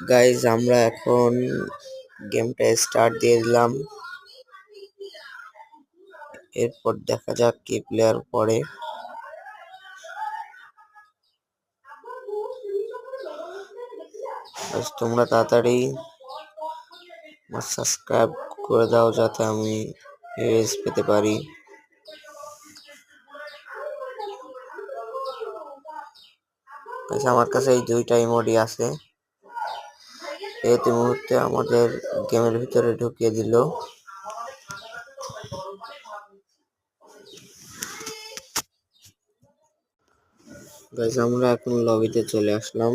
Guys আমরা এখন গেমটা স্টার্ট দিয়ে দিলাম। এরপর দেখা যাক কি প্লেয়ার পড়ে। তোমরা তাড়াতাড়ি সাবস্ক্রাইব করে দাও যাতে আমি ভিউজ পেতে পারি। আমার কাছে এই দুইটা ইমোজি আছে। এই মুহূর্তে আমাদের গেমের ভিতরে ঢুকিয়ে দিল। গাইস আমরা এখন লবিতে চলে আসলাম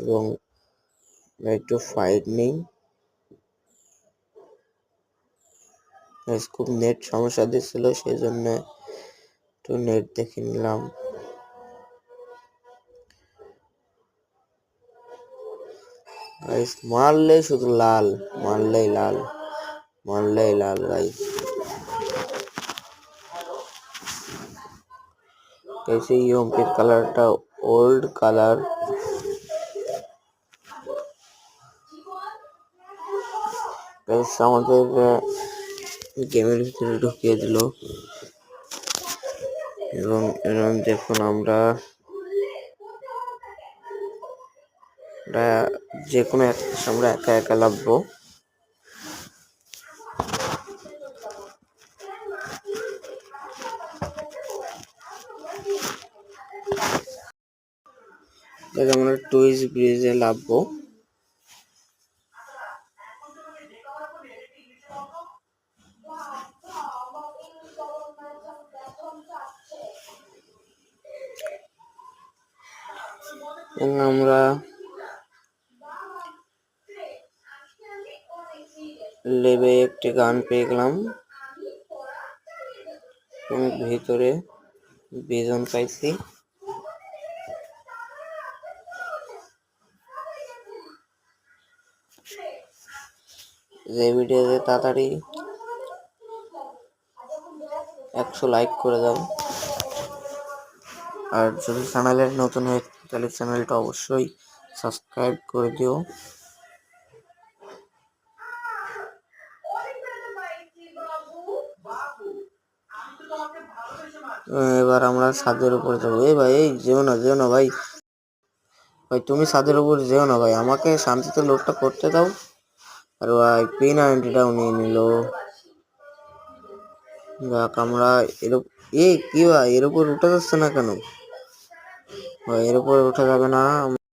এবং একটু ফাইট নেই। গাইস খুব নেট সমস্যা দিচ্ছিল, সেই জন্য একটু নেট দেখে নিলাম। গাইস মারলে শুধু লাল, মারলেই লাল, মারলেই লাল। গাইস कैसे ইউএমপির কালারটা ওল্ড কালার। গাইস আমাদের গেমের ভিতরে ঢুকিয়ে দিল এবং দেখুন আমরা যে কোনো আমরা একা একা লাগবো। আমরা টুইস ব্রিজে লাভবো। এবং আমরা লেবে একটি গান পেয়ে গেলাম এবং ভিতরে বিজন পাইছি। যে ভিডিওতে তাড়াতাড়ি 100 লাইক করে দাও, আর যদি চ্যানেলের নতুন হয়ে তাহলে চ্যানেলটা অবশ্যই সাবস্ক্রাইব করে দিও। এবার আমরা ছাদের উপরে যাবো। এই ভাই, এই যেও না ভাই, তুমি ছাদের উপর যেও না ভাই, আমাকে শান্তিতে লোডটা করতে দাও। আর ভাই P90টাও নিয়ে নিল। যাক আমরা কি ভাই এর উপর উঠে যাচ্ছে না কেন? ভাই এর উপর উঠে যাবে না।